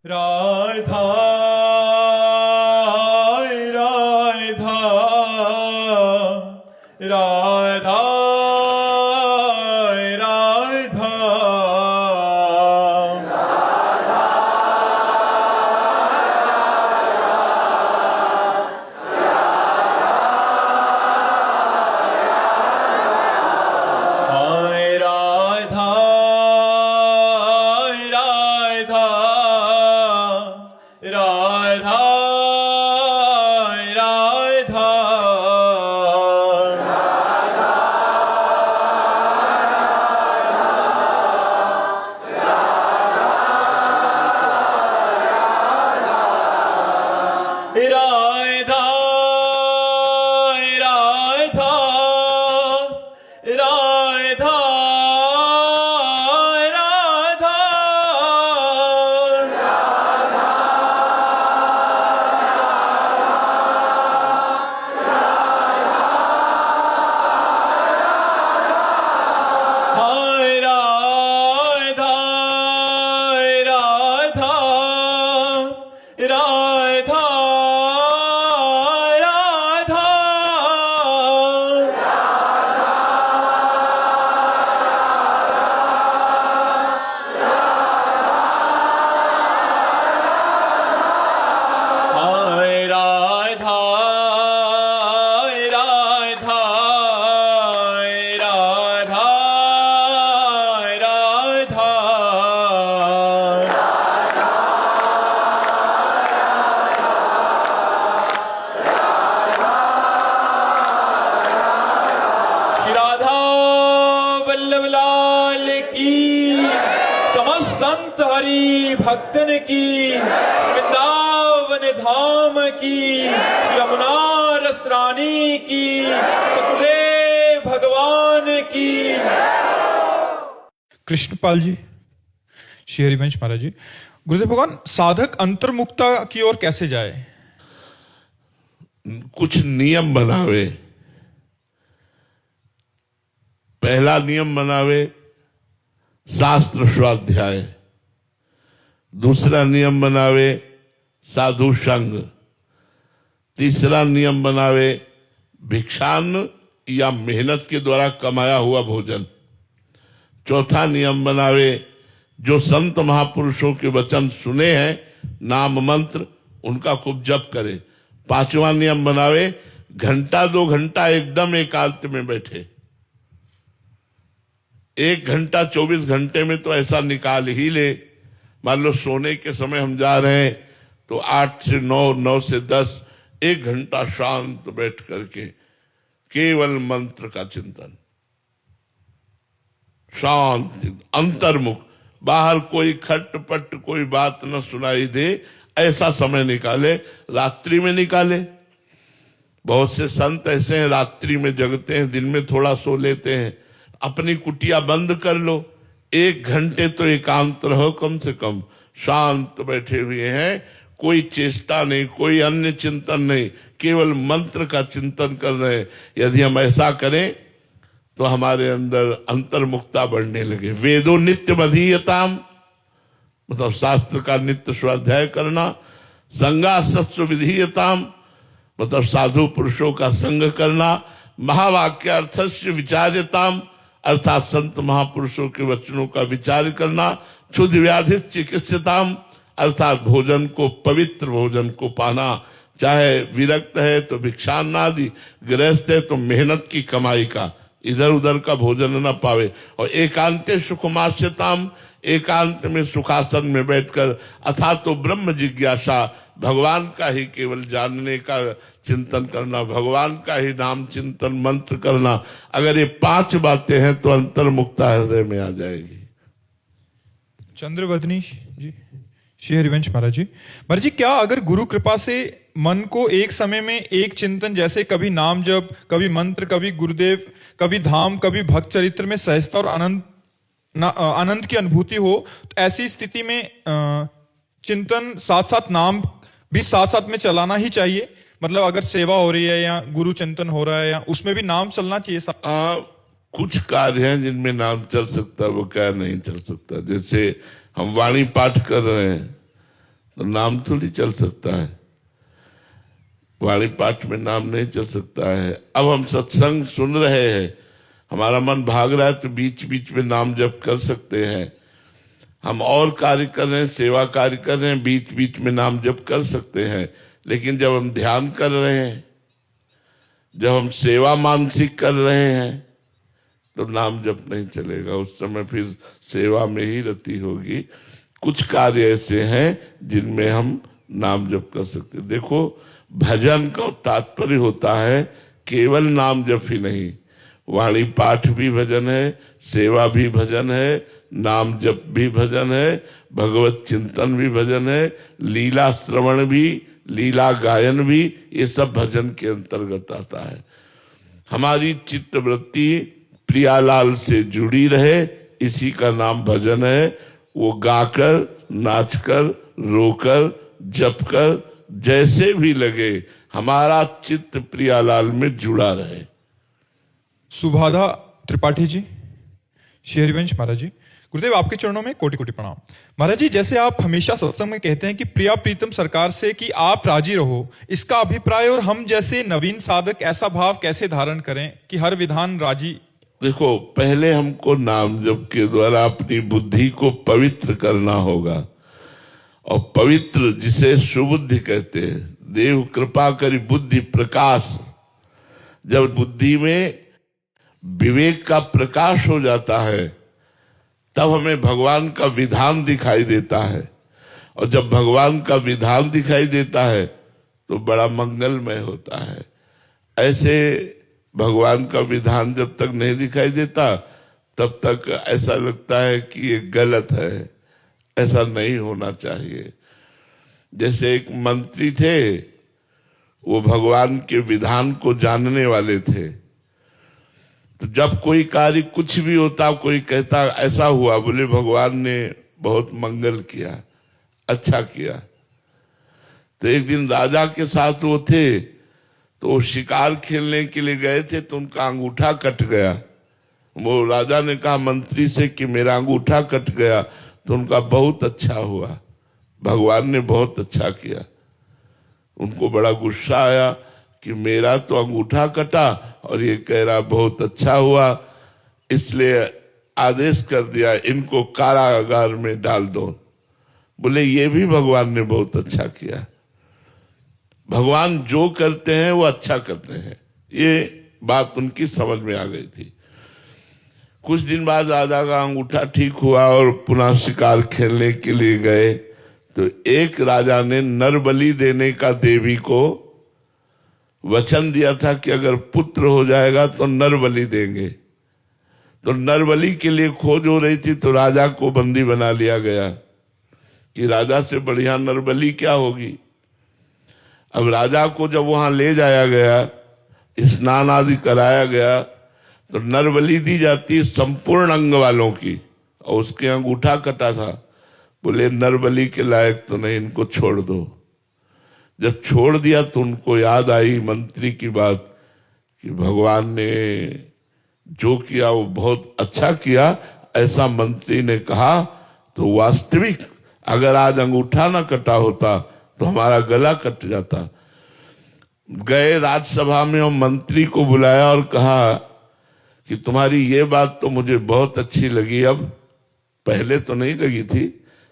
राधा राधा राधा राधा हाय राधा राधा राधा राधा राधा राधा राधा हाय राधा राधा राधा राधा हाय राधा राधा राधा राधा श्री राधा वल्लभ लाल की, समस्त संत हरि भक्तन की, श्री वृंदावन धाम की, श्री यमुना रस रानी की, सकुदेव भगवान की। कृष्णपाल जी, श्री हरिवंश महाराज जी। गुरुदेव भगवान, साधक अंतर्मुक्ता की ओर कैसे जाए? कुछ नियम बनावे। पहला नियम बनावे शास्त्र स्वाध्याय, दूसरा नियम बनावे साधु संग, तीसरा नियम बनावे भिक्षान्न या मेहनत के द्वारा कमाया हुआ भोजन, चौथा नियम बनावे जो संत महापुरुषों के वचन सुने हैं नाम मंत्र उनका खूब जप करे, पांचवा नियम बनावे घंटा 2 घंटा एकदम एकांत में बैठे। 1 घंटा 24 घंटे में तो ऐसा निकाल ही ले। मान लो सोने के समय हम जा रहे हैं तो 8 से 9, 9 से 10, 1 घंटा शांत बैठ करके केवल मंत्र का चिंतन, शांत अंतर्मुख, बाहर कोई खटपट कोई बात न सुनाई दे, ऐसा समय निकाले। रात्रि में निकाले। बहुत से संत ऐसे हैं रात्रि में जगते हैं, दिन में थोड़ा सो लेते हैं। अपनी कुटिया बंद कर लो, 1 घंटे तो एकांत रहो, कम से कम शांत बैठे हुए हैं, कोई चेष्टा नहीं, कोई अन्य चिंतन नहीं, केवल मंत्र का चिंतन कर रहे हैं। यदि हम ऐसा करें तो हमारे अंदर अंतर्मुक्ता बढ़ने लगे। वेदो नित्य मधीयताम, मतलब शास्त्र का नित्य स्वाध्याय करना, संगा सत्सु विधीयताम, मतलब साधु पुरुषों का संग करना, महावाक्यार्थस्य विचार्यताम, अर्थात संत महापुरुषों के वचनों का विचार करना, क्षुद्र व्याधि चिकित्सताम, अर्थात भोजन को, पवित्र भोजन को पाना, चाहे विरक्त है तो भिक्षान्न आदि, गृहस्थ है तो मेहनत की कमाई का, इधर उधर का भोजन न पावे। और एकांते सुखमास्यताम, एकांत में सुखासन में बैठकर अथा तो ब्रह्म जिज्ञासा, भगवान का ही केवल जानने का चिंतन करना, भगवान का ही नाम चिंतन मंत्र करना। अगर ये 5 बातें हैं तो अंतर्मुक्ता हृदय में आ जाएगी। चंद्रवदनी जी, श्री हरिवंश महाराज जी। महाराज जी, क्या अगर गुरु कृपा से मन को एक समय में एक चिंतन, जैसे कभी नाम जप, कभी मंत्र, कभी गुरुदेव, कभी धाम, कभी भक्त चरित्र में सहजता और आनंद की अनुभूति हो, तो ऐसी स्थिति में चिंतन साथ साथ नाम भी साथ साथ में चलाना ही चाहिए? मतलब अगर सेवा हो रही है या गुरु चिंतन हो रहा है या उसमें भी नाम चलना चाहिए साथ? कुछ कार्य हैं जिनमें नाम चल सकता है, वो क्या नहीं चल सकता। जैसे हम वाणी पाठ कर रहे हैं तो नाम थोड़ी चल सकता है, वाणी पाठ में नाम नहीं चल सकता है। अब हम सत्संग सुन रहे हैं, हमारा मन भाग रहा है तो बीच बीच में नाम जप कर सकते हैं। हम और कार्य कर रहे हैं, सेवा कार्य कर रहे हैं, बीच बीच में नाम जप कर सकते हैं। लेकिन जब हम ध्यान कर रहे हैं, जब हम सेवा मानसिक कर रहे हैं, तो नाम जप नहीं चलेगा। उस समय फिर सेवा में ही रति होगी। कुछ कार्य ऐसे हैं जिनमें हम नाम जप कर सकते हैं। देखो, भजन का तात्पर्य होता है केवल नाम जप ही नहीं, वाणी पाठ भी भजन है, सेवा भी भजन है, नाम जप भी भजन है, भगवत चिंतन भी भजन है, लीला श्रवण भी, लीला गायन भी, ये सब भजन के अंतर्गत आता है। हमारी चित्तवृत्ति प्रियालाल से जुड़ी रहे, इसी का नाम भजन है। वो गाकर, नाचकर, रोकर, जपकर, जैसे भी लगे, हमारा चित्त प्रियालाल में जुड़ा रहे। सुभादा त्रिपाठी जी, श्री हरिवंश महाराज जी, गुरुदेव आपके चरणों में कोटि कोटि प्रणाम। महाराज जी, जैसे आप हमेशा सत्संग में कहते हैं कि प्रिया प्रीतम सरकार से कि आप राजी रहो, इसका अभिप्राय और हम जैसे नवीन साधक ऐसा भाव कैसे धारण करें कि हर विधान राजी? देखो, पहले हमको नाम जप के द्वारा अपनी बुद्धि को पवित्र करना होगा। और पवित्र जिसे सुबुद्धि कहते हैं, देव कृपा करी बुद्धि प्रकाश। जब बुद्धि में विवेक का प्रकाश हो जाता है, तब हमें भगवान का विधान दिखाई देता है। और जब भगवान का विधान दिखाई देता है तो बड़ा मंगलमय होता है। ऐसे भगवान का विधान जब तक नहीं दिखाई देता, तब तक ऐसा लगता है कि ये गलत है, ऐसा नहीं होना चाहिए। जैसे एक मंत्री थे, वो भगवान के विधान को जानने वाले थे। तो जब कोई कार्य कुछ भी होता, कोई कहता ऐसा हुआ, बोले भगवान ने बहुत मंगल किया, अच्छा किया। तो एक दिन राजा के साथ वो थे, तो वो शिकार खेलने के लिए गए थे, तो उनका अंगूठा कट गया। वो राजा ने कहा मंत्री से कि मेरा अंगूठा कट गया, तो उनका बहुत अच्छा हुआ, भगवान ने बहुत अच्छा किया। उनको बड़ा गुस्सा आया कि मेरा तो अंगूठा कटा और ये कह रहा बहुत अच्छा हुआ, इसलिए आदेश कर दिया इनको कारागार में डाल दो। बोले ये भी भगवान ने बहुत अच्छा किया। भगवान जो करते हैं वो अच्छा करते हैं, ये बात उनकी समझ में आ गई थी। कुछ दिन बाद राजा का अंगूठा ठीक हुआ और पुनः शिकार खेलने के लिए गए। तो एक राजा ने नर बलि देने का देवी को वचन दिया था कि अगर पुत्र हो जाएगा तो नर बलि देंगे। तो नर बलि के लिए खोज हो रही थी, तो राजा को बंदी बना लिया गया कि राजा से बढ़िया नर बलि क्या होगी। अब राजा को जब वहां ले जाया गया, स्नान आदि कराया गया, तो नर बलि दी जाती संपूर्ण अंग वालों की, और उसके अंगूठा कटा था। बोले नर बलि के लायक तो नहीं, इनको छोड़ दो। जब छोड़ दिया तो उनको याद आई मंत्री की बात कि भगवान ने जो किया वो बहुत अच्छा किया, ऐसा मंत्री ने कहा। तो वास्तविक अगर आज अंगूठा ना कटा होता तो हमारा गला कट जाता। गए राजसभा में और मंत्री को बुलाया और कहा कि तुम्हारी ये बात तो मुझे बहुत अच्छी लगी, अब पहले तो नहीं लगी थी,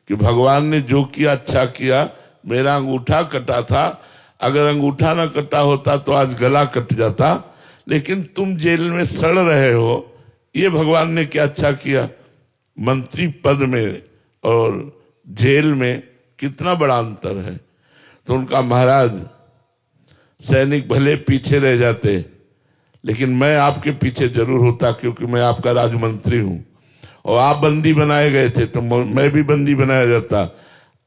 कि भगवान ने जो किया अच्छा किया। मेरा अंगूठा कटा था, अगर अंगूठा ना कटा होता तो आज गला कट जाता, लेकिन तुम जेल में सड़ रहे हो, ये भगवान ने क्या अच्छा किया। मंत्री पद में और जेल में कितना बड़ा अंतर है। तो उनका महाराज, सैनिक भले पीछे रह जाते, लेकिन मैं आपके पीछे जरूर होता, क्योंकि मैं आपका राजमंत्री हूं। और आप बंदी बनाए गए थे तो मैं भी बंदी बनाया जाता।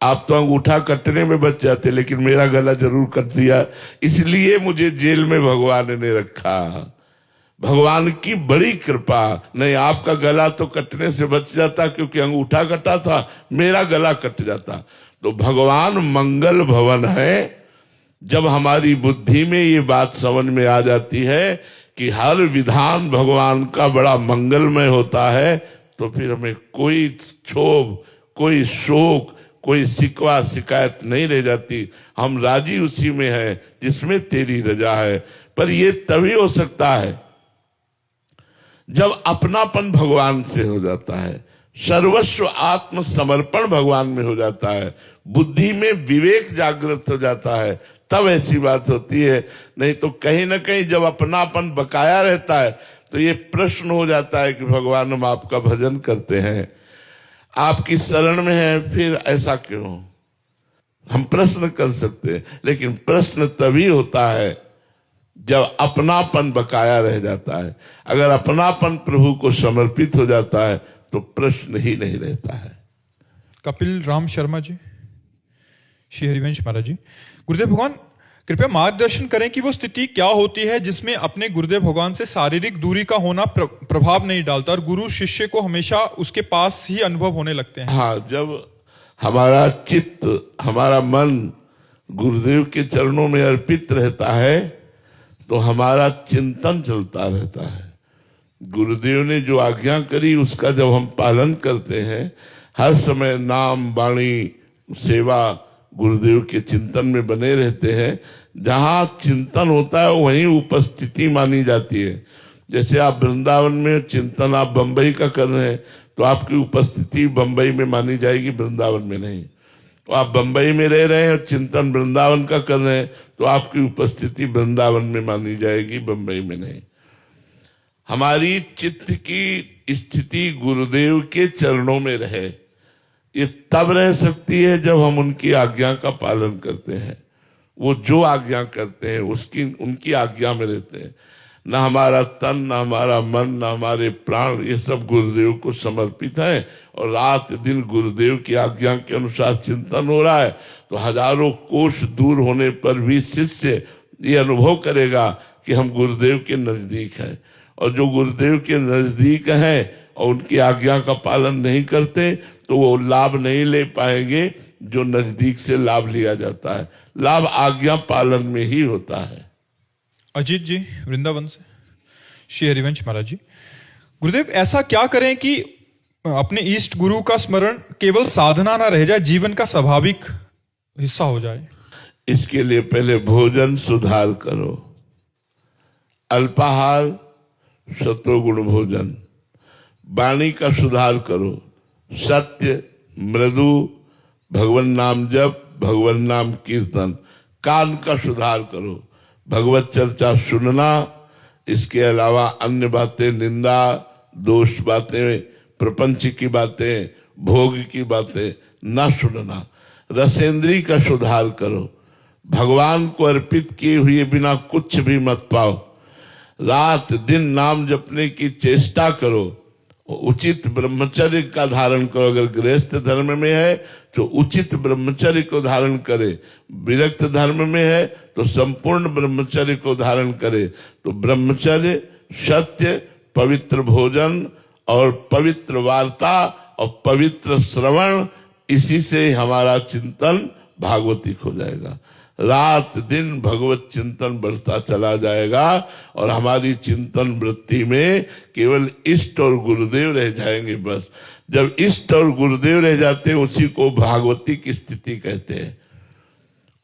आप तो अंगूठा कटने में बच जाते, लेकिन मेरा गला जरूर कट दिया, इसलिए मुझे जेल में भगवान ने रखा। भगवान की बड़ी कृपा। नहीं, आपका गला तो कटने से बच जाता, क्योंकि अंगूठा कटा था, मेरा गला कट जाता। तो भगवान मंगल भवन है। जब हमारी बुद्धि में ये बात समझ में आ जाती है कि हर विधान भगवान का बड़ा मंगलमय होता है, तो फिर हमें कोई क्षोभ, कोई शोक, कोई शिकवा शिकायत नहीं रह जाती। हम राजी उसी में है जिसमें तेरी रजा है। पर ये तभी हो सकता है जब अपनापन भगवान से हो जाता है, सर्वस्व आत्मसमर्पण भगवान में हो जाता है, बुद्धि में विवेक जागृत हो जाता है, तब ऐसी बात होती है। नहीं तो कहीं ना कहीं जब अपनापन बकाया रहता है तो ये प्रश्न हो जाता है कि भगवान हम आपका भजन करते हैं, आपकी शरण में है, फिर ऐसा क्यों? हम प्रश्न कर सकते हैं, लेकिन प्रश्न तभी होता है जब अपनापन बकाया रह जाता है। अगर अपनापन प्रभु को समर्पित हो जाता है तो प्रश्न ही नहीं रहता है। कपिल राम शर्मा जी, श्री हरिवंश महाराज जी, गुरुदेव भगवान कृपया मार्गदर्शन करें कि वो स्थिति क्या होती है जिसमें अपने गुरुदेव भगवान से शारीरिक दूरी का होना प्रभाव नहीं डालता और गुरु शिष्य को हमेशा उसके पास ही अनुभव होने लगते हैं। हाँ, जब हमारा चित्त, हमारा मन गुरुदेव के चरणों में अर्पित रहता है तो हमारा चिंतन चलता रहता है। गुरुदेव ने जो आज्ञा करी उसका जब हम पालन करते हैं, हर समय नाम वाणी सेवा गुरुदेव के चिंतन में बने रहते हैं, जहां चिंतन होता है वहीं उपस्थिति मानी जाती है। जैसे आप वृंदावन में चिंतन आप बंबई का कर रहे हैं तो आपकी उपस्थिति बंबई में मानी जाएगी, वृंदावन में नहीं। तो आप बंबई में रह रहे हैं और चिंतन वृंदावन का कर रहे हैं तो आपकी उपस्थिति वृंदावन में मानी जाएगी, बंबई में नहीं। हमारी चित्त की स्थिति गुरुदेव के चरणों में रहे, ये तब रह सकती है जब हम उनकी आज्ञा का पालन करते हैं। वो जो आज्ञा करते हैं उनकी आज्ञा में रहते हैं। न हमारा तन, न हमारा मन, न हमारे प्राण, ये सब गुरुदेव को समर्पित है और रात दिन गुरुदेव की आज्ञा के अनुसार चिंतन हो रहा है तो हजारों कोस दूर होने पर भी शिष्य ये अनुभव करेगा कि हम गुरुदेव के नजदीक हैं। और जो गुरुदेव के नजदीक हैं और उनकी आज्ञा का पालन नहीं करते तो वो लाभ नहीं ले पाएंगे जो नजदीक से लाभ लिया जाता है। लाभ आज्ञा पालन में ही होता है। अजीत जी वृंदावन से, श्री हरिवंश महाराज जी, गुरुदेव ऐसा क्या करें कि अपने इष्ट गुरु का स्मरण केवल साधना ना रह जाए, जीवन का स्वाभाविक हिस्सा हो जाए? इसके लिए पहले भोजन सुधार करो, अल्पाहार शतोगुण भोजन, वाणी का सुधार करो, सत्य मृदु भगवान नाम जप, भगवान नाम कीर्तन, कान का सुधार करो, भगवत चर्चा सुनना, इसके अलावा अन्य बातें, निंदा दोष बातें, प्रपंच की बातें, भोग की बातें न सुनना। रसेंद्री का सुधार करो, भगवान को अर्पित किए हुए बिना कुछ भी मत पाओ। रात दिन नाम जपने की चेष्टा करो, उचित ब्रह्मचर्य का धारण करो। अगर गृहस्थ धर्म में है तो उचित ब्रह्मचर्य को धारण करे, विरक्त धर्म में है तो संपूर्ण ब्रह्मचर्य को धारण करे। तो ब्रह्मचर्य, सत्य, पवित्र भोजन और पवित्र वार्ता और पवित्र श्रवण, इसी से हमारा चिंतन भागवतिक हो जाएगा। रात दिन भगवत चिंतन बढ़ता चला जाएगा और हमारी चिंतन वृत्ति में केवल इष्ट और गुरुदेव रह जाएंगे। बस जब इष्ट और गुरुदेव रह जाते हैं उसी को भागवती की स्थिति कहते हैं,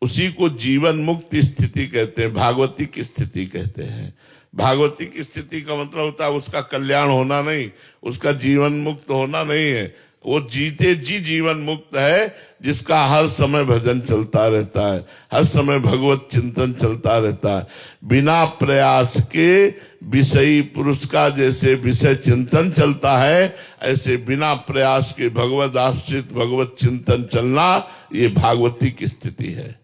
उसी को जीवन मुक्त स्थिति कहते हैं, भागवती की स्थिति कहते हैं। भागवती की स्थिति का मतलब होता है उसका कल्याण होना नहीं, उसका जीवन मुक्त होना नहीं है। वो जीते जी जीवन मुक्त है जिसका हर समय भजन चलता रहता है, हर समय भगवत चिंतन चलता रहता है। बिना प्रयास के विषयी पुरुष का जैसे विषय चिंतन चलता है, ऐसे बिना प्रयास के भगवत आश्रित भगवत चिंतन चलना, ये भागवती की स्थिति है।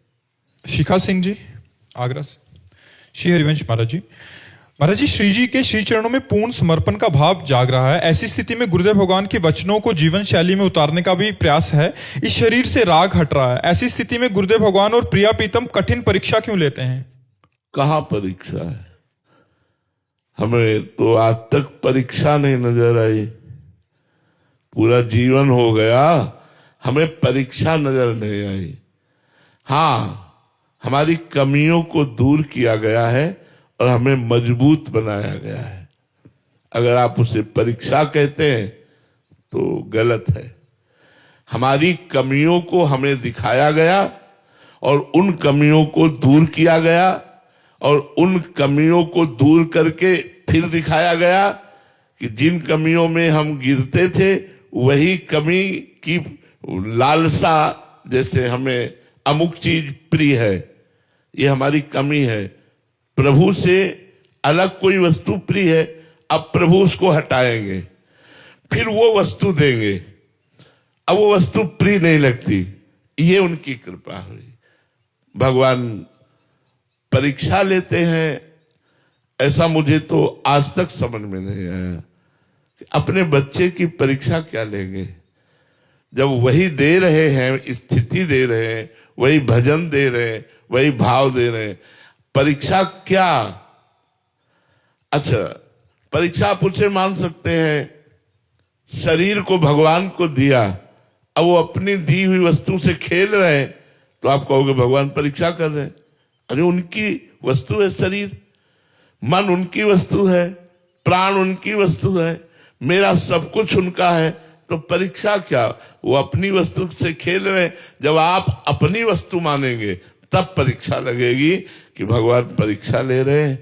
शिखा सिंह जी आगरा से, श्री हरिवंश महाराज जी, महाराज जी, श्री जी के श्री चरणों में पूर्ण समर्पण का भाव जाग रहा है। ऐसी स्थिति में गुरुदेव भगवान के वचनों को जीवन शैली में उतारने का भी प्रयास है। इस शरीर से राग हट रहा है। ऐसी स्थिति में गुरुदेव भगवान और प्रिया प्रीतम कठिन परीक्षा क्यों लेते हैं? कहाँ परीक्षा है? हमें तो आज तक परीक्षा नहीं नजर आई। पूरा जीवन हो गया, हमें परीक्षा नजर नहीं आई। हाँ, हमारी कमियों को दूर किया गया है और हमें मजबूत बनाया गया है। अगर आप उसे परीक्षा कहते हैं तो गलत है। हमारी कमियों को हमें दिखाया गया और उन कमियों को दूर किया गया और उन कमियों को दूर करके फिर दिखाया गया कि जिन कमियों में हम गिरते थे वही कमी की लालसा, जैसे हमें अमुक चीज प्रिय है, ये हमारी कमी है। प्रभु से अलग कोई वस्तु प्रिय है, अब प्रभु उसको हटाएंगे, फिर वो वस्तु देंगे, अब वो वस्तु प्रिय नहीं लगती। ये उनकी कृपा हुई। भगवान परीक्षा लेते हैं, ऐसा मुझे तो आज तक समझ में नहीं आया। अपने बच्चे की परीक्षा क्या लेंगे जब वही दे रहे हैं, स्थिति दे रहे हैं, वही भजन दे रहे हैं, वही भाव दे रहे हैं, परीक्षा क्या? अच्छा, परीक्षा आप उसे मान सकते हैं, शरीर को भगवान को दिया, अब वो अपनी दी हुई वस्तु से खेल रहे हैं, तो आप कहोगे भगवान परीक्षा कर रहे हैं। अरे उनकी वस्तु है शरीर, मन उनकी वस्तु है, प्राण उनकी वस्तु है, मेरा सब कुछ उनका है, तो परीक्षा क्या? वो अपनी वस्तु से खेल रहे हैं। जब आप अपनी वस्तु मानेंगे तब परीक्षा लगेगी कि भगवान परीक्षा ले रहे हैं।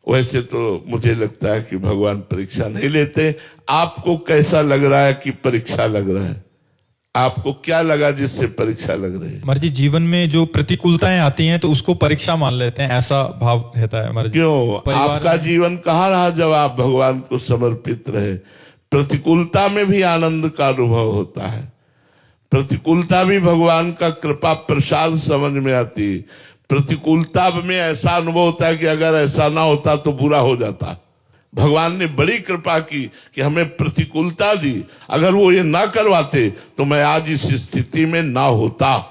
वैसे तो मुझे लगता है कि भगवान परीक्षा नहीं लेते। आपको कैसा लग रहा है कि परीक्षा लग रहा है? आपको क्या लगा जिससे परीक्षा लग रही है? महाराज जी, जीवन में जो प्रतिकूलताएं आती हैं तो उसको परीक्षा मान लेते हैं, ऐसा भाव रहता है महाराज जी। क्यों? आपका जीवन कहाँ रहा जब आप भगवान को समर्पित रहे? प्रतिकूलता में भी आनंद का अनुभव होता है, प्रतिकूलता भी भगवान का कृपा प्रसाद समझ में आती है। प्रतिकूलता में ऐसा अनुभव होता है कि अगर ऐसा ना होता तो बुरा हो जाता। भगवान ने बड़ी कृपा की कि हमें प्रतिकूलता दी, अगर वो ये ना करवाते तो मैं आज इस स्थिति में ना होता।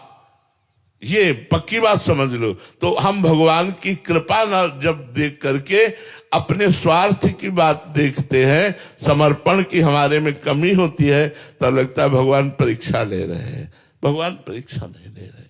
ये पक्की बात समझ लो। तो हम भगवान की कृपा ना जब देख करके अपने स्वार्थ की बात देखते हैं, समर्पण की हमारे में कमी होती है, तब लगता है भगवान परीक्षा ले रहे हैं। भगवान परीक्षा नहीं ले रहे,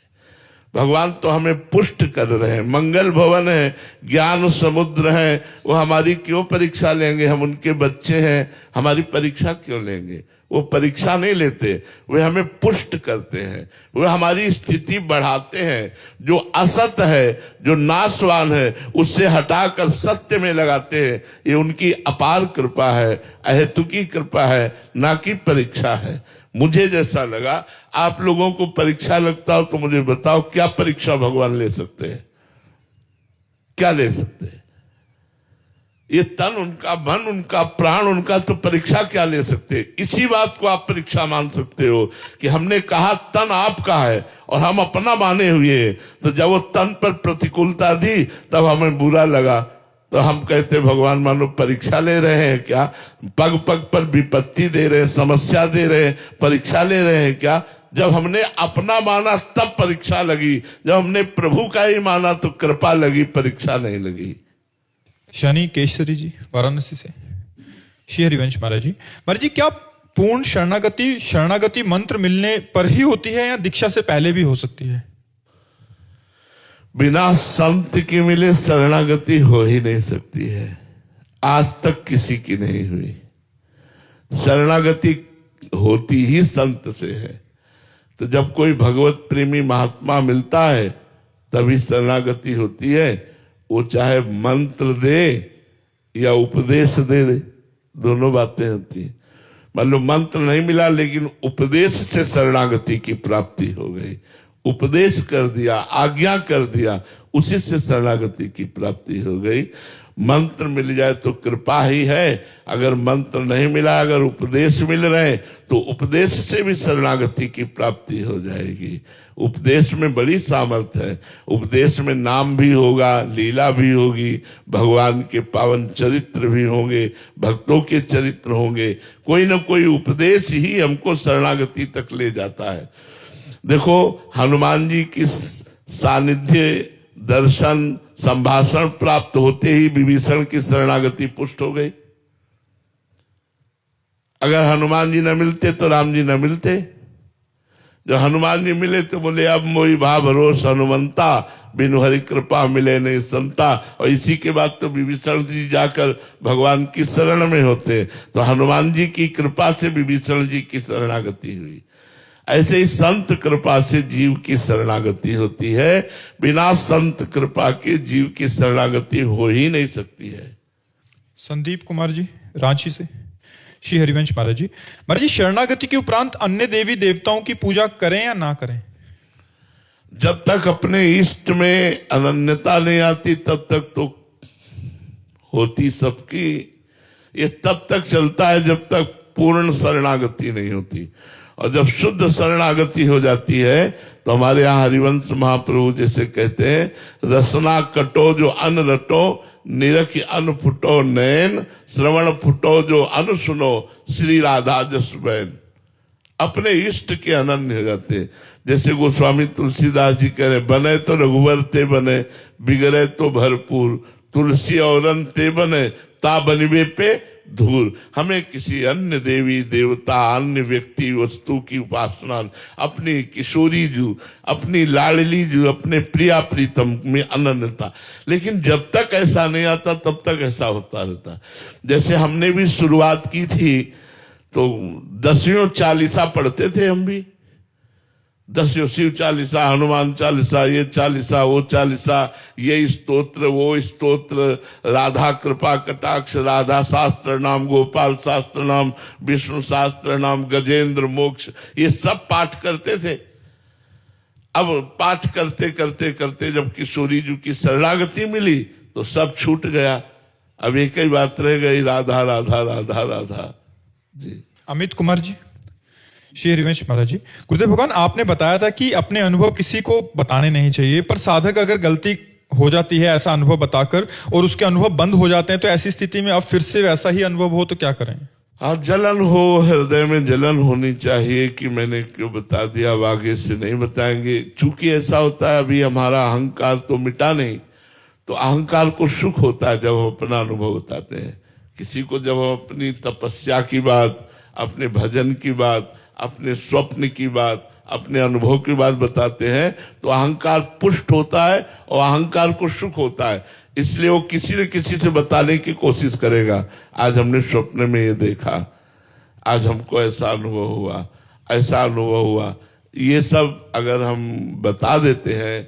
भगवान तो हमें पुष्ट कर रहे हैं। मंगल भवन है, ज्ञान समुद्र है, वो हमारी क्यों परीक्षा लेंगे? हम उनके बच्चे हैं, हमारी परीक्षा क्यों लेंगे? वो परीक्षा नहीं लेते, वे हमें पुष्ट करते हैं, वे हमारी स्थिति बढ़ाते हैं। जो असत है, जो नाशवान है, उससे हटाकर सत्य में लगाते हैं। ये उनकी अपार कृपा है, अहेतुकी कृपा है, ना कि परीक्षा है। मुझे जैसा लगा, आप लोगों को परीक्षा लगता हो तो मुझे बताओ, क्या परीक्षा भगवान ले सकते हैं? क्या ले सकते हैं? ये तन उनका, मन उनका, प्राण उनका, तो परीक्षा क्या ले सकते हैं? इसी बात को आप परीक्षा मान सकते हो कि हमने कहा तन आपका है और हम अपना माने हुए हैं, तो जब वो तन पर प्रतिकूलता दी तब हमें बुरा लगा, तो हम कहते भगवान मानो परीक्षा ले रहे हैं क्या? पग पग पर विपत्ति दे रहे हैं, समस्या दे रहे हैं, परीक्षा ले रहे हैं क्या? जब हमने अपना माना तब परीक्षा लगी, जब हमने प्रभु का ही माना तो कृपा लगी, परीक्षा नहीं लगी। शनि केशरी जी वाराणसी से। श्री हरिवंश महाराज जी, क्या पूर्ण शरणागति मंत्र मिलने पर ही होती है या दीक्षा से पहले भी हो सकती है? बिना संत के मिले शरणागति हो ही नहीं सकती है, आज तक किसी की नहीं हुई। शरणागति होती ही संत से है। तो जब कोई भगवत प्रेमी महात्मा मिलता है तभी शरणागति होती है। वो चाहे मंत्र दे या उपदेश दे, दोनों बातें होती है। मान लो मंत्र नहीं मिला लेकिन उपदेश से शरणागति की प्राप्ति हो गई, उपदेश कर दिया, आज्ञा कर दिया, उसी से शरणागति की प्राप्ति हो गई। मंत्र मिल जाए तो कृपा ही है, अगर मंत्र नहीं मिला, अगर उपदेश मिल रहे तो उपदेश से भी शरणागति की प्राप्ति हो जाएगी। उपदेश में बड़ी सामर्थ्य है, उपदेश में नाम भी होगा, लीला भी होगी, भगवान के पावन चरित्र भी होंगे, भक्तों के चरित्र होंगे, कोई ना कोई उपदेश ही हमको शरणागति तक ले जाता है। देखो हनुमान जी की सानिध्य, दर्शन, संभाषण प्राप्त होते ही विभीषण की शरणागति पुष्ट हो गई। अगर हनुमान जी न मिलते तो राम जी न मिलते। जब हनुमान जी मिले तो बोले अब मोहि भा भरोस हनुमंता, बिनु हरि कृपा मिले नहीं संता। और इसी के बाद तो विभीषण जी जाकर भगवान की शरण में होते। तो हनुमान जी की कृपा से विभीषण जी की शरणागति हुई। ऐसे ही संत कृपा से जीव की शरणागति होती है। बिना संत कृपा के जीव की शरणागति हो ही नहीं सकती है। संदीप कुमार जी रांची से। श्री हरिवंश महाराज जी, महाराज जी शरणागति के उपरांत अन्य देवी देवताओं की पूजा करें या ना करें? जब तक अपने इष्ट में अनन्यता नहीं आती तब तक तो होती सबकी। ये तब तक चलता है जब तक पूर्ण शरणागति नहीं होती। और जब शुद्ध शरणागति हो जाती है तो हमारे यहाँ हरिवंश महाप्रभु जैसे कहते हैं, रसना कटो जो अन रटो, निरख अन फुटो नैन, श्रवण फुटो जो अन सुनो, श्री राधा जस बैन। अपने इष्ट के अनन्य हो जाते हैं। जैसे गोस्वामी तुलसीदास जी कह रहे, बने तो रघुवर ते बने, बिगड़े तो भरपूर, तुलसी औरन ते बने, ता बनिबे पे धूर। हमें किसी अन्य देवी देवता, अन्य व्यक्ति वस्तु की उपासना, अपनी किशोरी जू, अपनी लाडली जू, अपने प्रिया प्रीतम में अनन्यता। लेकिन जब तक ऐसा नहीं आता तब तक ऐसा होता रहता। जैसे हमने भी शुरुआत की थी तो 10वीं चालीसा पढ़ते थे हम भी, 10वीं शिव चालीसा, हनुमान चालीसा, ये चालीसा, वो चालीसा, ये स्तोत्र, वो स्तोत्र, राधा कृपा कटाक्ष, राधा शास्त्र नाम, गोपाल शास्त्र नाम, विष्णु शास्त्र नाम, गजेंद्र मोक्ष, ये सब पाठ करते थे। अब पाठ करते करते करते जब किशोरी जी की शरणागति मिली तो सब छूट गया। अब एक ही बात रह गई, राधा राधा राधा राधा। जी अमित कुमार जी। श्री हरिवंश महाराज जी, गुरुदेव भगवान आपने बताया था कि अपने अनुभव किसी को बताने नहीं चाहिए, पर साधक अगर गलती हो जाती है ऐसा अनुभव बताकर और उसके अनुभव बंद हो जाते हैं तो ऐसी स्थिति में अब फिर से वैसा ही अनुभव हो तो क्या करें? हाँ, जलन हो, हृदय में जलन होनी चाहिए कि मैंने क्यों बता दिया, अब आगे से नहीं बताएंगे। चूंकि ऐसा होता है, अभी हमारा अहंकार तो मिटा नहीं, तो अहंकार को सुख होता है जब हम अपना अनुभव बताते हैं। किसी को जब हम अपनी तपस्या की बात, अपने भजन की बात, अपने स्वप्न की बात, अपने अनुभव की बात बताते हैं तो अहंकार पुष्ट होता है और अहंकार को सुख होता है। इसलिए वो किसी न किसी से बताने की कोशिश करेगा, आज हमने स्वप्न में ये देखा, आज हमको ऐसा अनुभव हुआ, ऐसा अनुभव हुआ। ये सब अगर हम बता देते हैं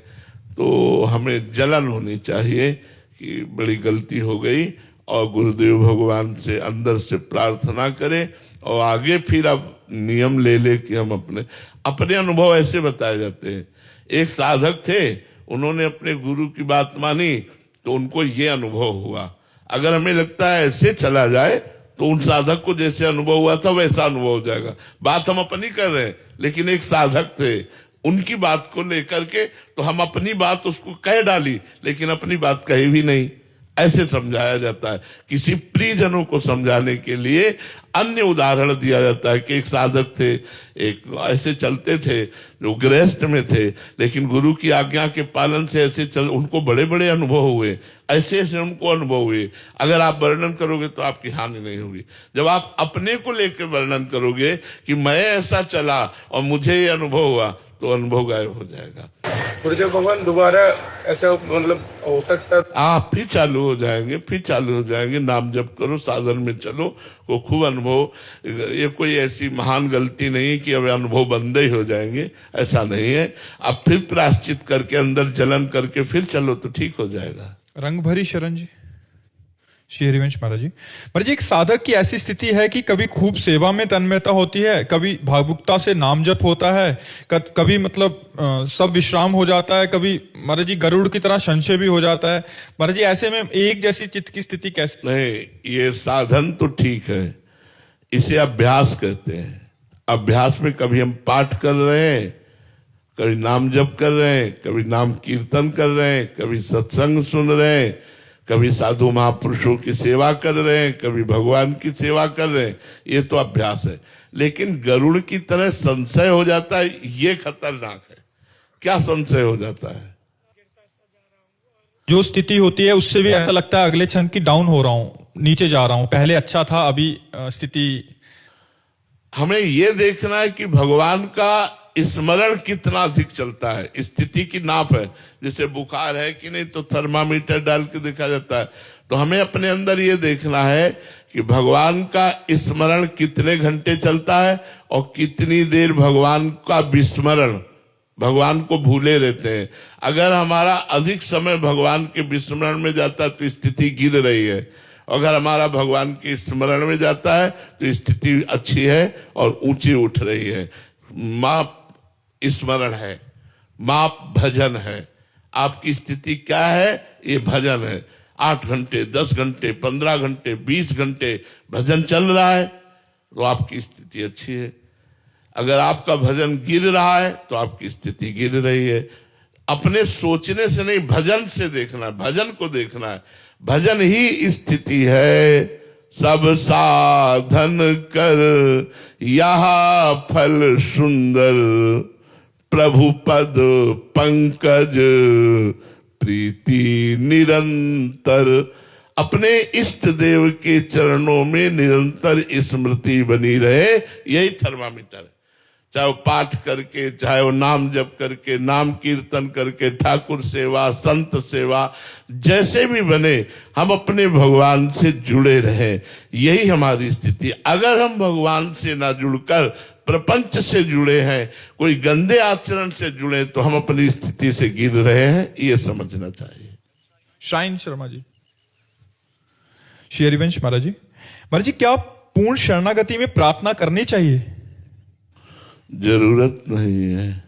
तो हमें जलन होनी चाहिए कि बड़ी गलती हो गई, और गुरुदेव भगवान से अंदर से प्रार्थना करें और आगे फिर अब नियम ले ले कि हम अपने अनुभव ऐसे बताए जाते हैं। एक साधक थे, उन्होंने अपने गुरु की बात मानी तो उनको ये अनुभव हुआ। अगर हमें लगता है ऐसे चला जाए तो उन साधक को जैसे अनुभव हुआ था वैसा अनुभव हो जाएगा। बात हम अपनी कर रहे हैं, लेकिन एक साधक थे, उनकी बात को लेकर के तो हम अपनी बात उसको कह डाली, लेकिन अपनी बात कही भी नहीं। ऐसे समझाया जाता है। किसी प्रियजनों को समझाने के लिए अन्य उदाहरण दिया जाता है कि एक साधक थे, एक ऐसे चलते थे, जो गृहस्थ में थे, लेकिन गुरु की आज्ञा के पालन से ऐसे उनको बड़े बड़े अनुभव हुए, ऐसे ऐसे उनको अनुभव हुए। अगर आप वर्णन करोगे तो आपकी हानि नहीं होगी। जब आप अपने को लेकर वर्णन करोगे कि मैं ऐसा चला और मुझे ये अनुभव हुआ, तो अनुभव गायब हो जाएगा। गुरुदेव भगवान दोबारा ऐसा मतलब हो सकता है? आप फिर चालू हो जाएंगे, फिर चालू हो जाएंगे। नाम जप करो, साधन में चलो, को खूब अनुभव। ये कोई ऐसी महान गलती नहीं कि अब अनुभव बंद ही हो जाएंगे, ऐसा नहीं है। आप फिर प्रायश्चित करके अंदर जलन करके फिर चलो तो ठीक हो जाएगा। रंग भरी शरण जी। श्री हरिवंश महाराज जी, महाराज जी एक साधक की ऐसी स्थिति है कि कभी खूब सेवा में तन्मयता होती है, कभी भावुकता से नाम जप होता है, कभी मतलब सब विश्राम हो जाता है, कभी महाराज जी गरुड़ की तरह संशय भी हो जाता है। महाराज जी ऐसे में एक जैसी चित्त की स्थिति कैसे? नहीं, ये साधन तो ठीक है, इसे अभ्यास कहते हैं। अभ्यास में कभी हम पाठ कर रहे हैं, कभी नाम जप कर रहे हैं, कभी नाम कीर्तन कर रहे हैं, कभी सत्संग सुन रहे हैं, कभी साधु महापुरुषों की सेवा कर रहे हैं, कभी भगवान की सेवा कर रहे हैं। ये तो अभ्यास है। लेकिन गरुड़ की तरह संशय हो जाता है, ये खतरनाक है। क्या संशय हो जाता है? जो स्थिति होती है उससे भी ऐसा लगता है अगले क्षण की डाउन हो रहा हूं, नीचे जा रहा हूं, पहले अच्छा था अभी स्थिति। हमें ये देखना है कि भगवान का स्मरण कितना अधिक चलता है, स्थिति की नाप है। जैसे बुखार है कि नहीं तो थर्मामीटर डाल के देखा जाता है। तो हमें अपने अंदर ये देखना है कि भगवान का स्मरण कितने घंटे चलता है और कितनी देर भगवान का विस्मरण, भगवान को भूले रहते हैं। अगर हमारा अधिक समय भगवान के विस्मरण में जाता है तो स्थिति गिर रही है, अगर हमारा भगवान के स्मरण में जाता है तो स्थिति अच्छी है और ऊंची उठ रही है। माप स्मरण है, माप भजन है। आपकी स्थिति क्या है? ये भजन है। 8 घंटे, 10 घंटे, 15 घंटे, 20 घंटे भजन चल रहा है तो आपकी स्थिति अच्छी है। अगर आपका भजन गिर रहा है तो आपकी स्थिति गिर रही है। अपने सोचने से नहीं, भजन से देखना है, भजन को देखना है। भजन ही स्थिति है। सब साधन कर यह फल सुंदर, प्रभु पद पंकज प्रीति निरंतर। अपने इष्ट देव के चरणों में निरंतर स्मृति बनी रहे, यही थर्मामीटर है। चाहे वो पाठ करके, चाहे वो नाम जप करके, नाम कीर्तन करके, ठाकुर सेवा, संत सेवा, जैसे भी बने हम अपने भगवान से जुड़े रहे, यही हमारी स्थिति। अगर हम भगवान से ना जुड़कर प्रपंच से जुड़े हैं, कोई गंदे आचरण से जुड़े, तो हम अपनी स्थिति से गिर रहे हैं, ये समझना चाहिए। शाइन शर्मा जी। श्री हरिवंश महाराज जी। महाराज जी, क्या पूर्ण शरणागति में प्रार्थना करनी चाहिए? जरूरत नहीं है।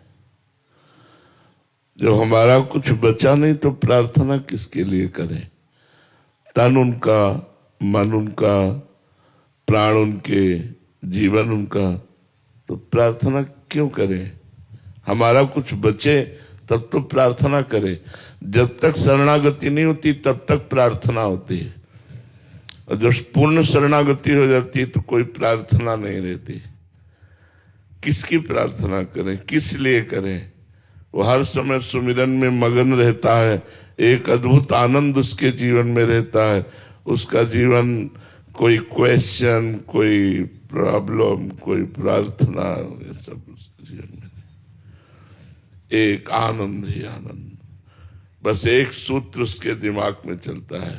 जब हमारा कुछ बचा नहीं तो प्रार्थना किसके लिए करें? तन उनका, मन उनका, प्राण उनके, जीवन उनका, तो प्रार्थना क्यों करें? हमारा कुछ बचे तब तो प्रार्थना करें। जब तक शरणागति नहीं होती तब तक प्रार्थना होती है, और जब पूर्ण शरणागति हो जाती है तो कोई प्रार्थना नहीं रहती। किसकी प्रार्थना करें, किस लिए करें? वो हर समय सुमिरन में मगन रहता है, एक अद्भुत आनंद उसके जीवन में रहता है। उसका जीवन कोई क्वेश्चन, कोई प्रॉब्लम, कोई प्रार्थना, ये सब उसके जीवन में नहीं। एक आनंद ही आनंद। बस एक सूत्र उसके दिमाग में चलता है,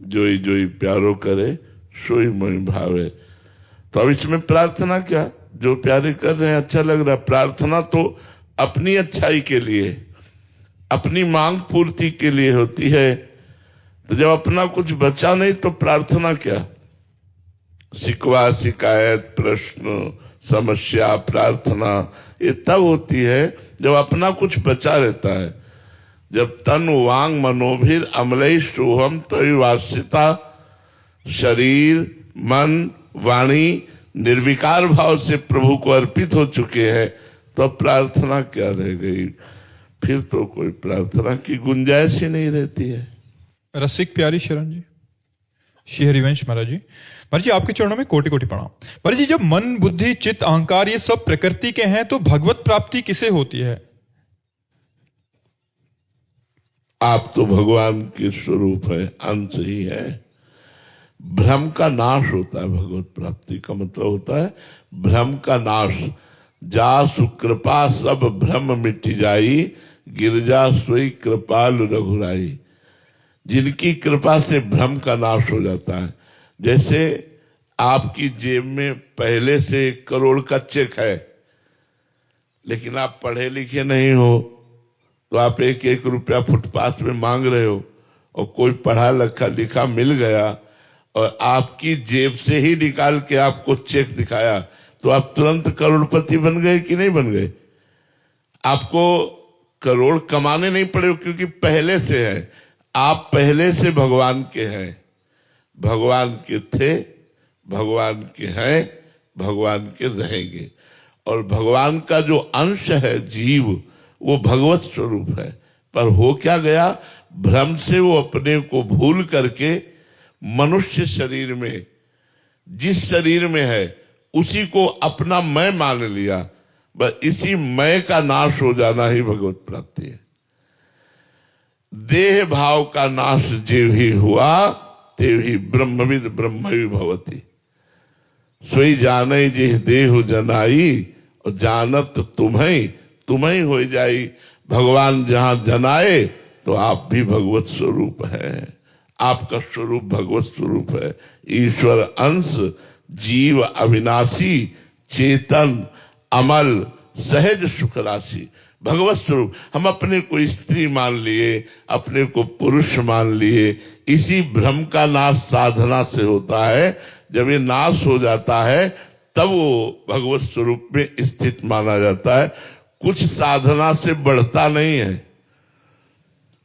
जोई जोई प्यारो करे सोई मोई भावे। तो अब इसमें प्रार्थना क्या? जो प्यारे कर रहे हैं अच्छा लग रहा है। प्रार्थना तो अपनी अच्छाई के लिए, अपनी मांग पूर्ति के लिए होती है। तो जब अपना कुछ बचा नहीं तो प्रार्थना क्या? शिकवा, शिकायत, प्रश्न, समस्या, प्रार्थना ये तब होती है जब अपना कुछ बचा रहता है। जब तन वांग मनोभिर अमलई सोहम तय वासिता, शरीर, मन, वाणी निर्विकार भाव से प्रभु को अर्पित हो चुके हैं, तो प्रार्थना क्या रह गई? फिर तो कोई प्रार्थना की गुंजाइश ही नहीं रहती है। रसिक प्यारी शरण जी। श्री हरिवंश महाराज जी। महाराज जी, आपके चरणों में कोटि कोटि प्रणाम। महाराज जी, जब मन, बुद्धि, चित्त, अहंकार ये सब प्रकृति के हैं तो भगवत प्राप्ति किसे होती है? आप तो भगवान के स्वरूप है, अंश ही है। भ्रम का नाश होता है। भगवत प्राप्ति का मतलब होता है भ्रम का नाश। जा सुकृपा सब भ्रम मिट जाई, गिरजा सोई कृपाल रघुराई। जिनकी कृपा से भ्रम का नाश हो जाता है। जैसे आपकी जेब में पहले से 1 करोड़ का चेक है, लेकिन आप पढ़े लिखे नहीं हो, तो आप 1-1 रुपया फुटपाथ में मांग रहे हो, और कोई पढ़ा लिखा मिल गया और आपकी जेब से ही निकाल के आपको चेक दिखाया, तो आप तुरंत करोड़पति बन गए कि नहीं बन गए? आपको करोड़ कमाने नहीं पड़े, क्योंकि पहले से है। आप पहले से भगवान के हैं, भगवान के थे, भगवान के हैं, भगवान के रहेंगे। और भगवान का जो अंश है जीव, वो भगवत स्वरूप है। पर हो क्या गया? भ्रम से वो अपने को भूल करके मनुष्य शरीर में, जिस शरीर में है उसी को अपना मैं मान लिया। बस इसी मैं का नाश हो जाना ही भगवत प्राप्ति है। देह भाव का नाश जेव ही हुआ, तेव ही ब्रह्मविद ब्रह्मवि भवति। सोई जाने जिह देहु जनाई, और जानत तुम्हें हो जाई। भगवान जहां जनाए तो आप भी भगवत स्वरूप है। आपका स्वरूप भगवत स्वरूप है। ईश्वर अंश, जीव अविनाशी, चेतन अमल, सहज सुख राशि, भगवत स्वरूप। हम अपने को स्त्री मान लिए, अपने को पुरुष मान लिए। इसी भ्रम का नाश साधना से होता है। जब ये नाश हो जाता है तब वो भगवत स्वरूप में स्थित माना जाता है। कुछ साधना से बढ़ता नहीं है,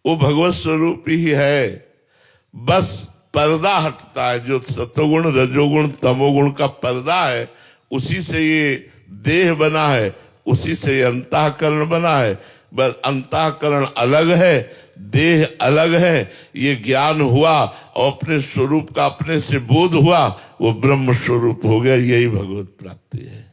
वो भगवत स्वरूप ही है। बस पर्दा हटता है, जो सतोगुण रजोगुण तमोगुण का पर्दा है, उसी से ये देह बना है, उसी से अंतःकरण बना है। बस अंतःकरण अलग है, देह अलग है। ये ज्ञान हुआ और अपने स्वरूप का अपने से बोध हुआ, वो ब्रह्म स्वरूप हो गया। यही भगवत प्राप्ति है।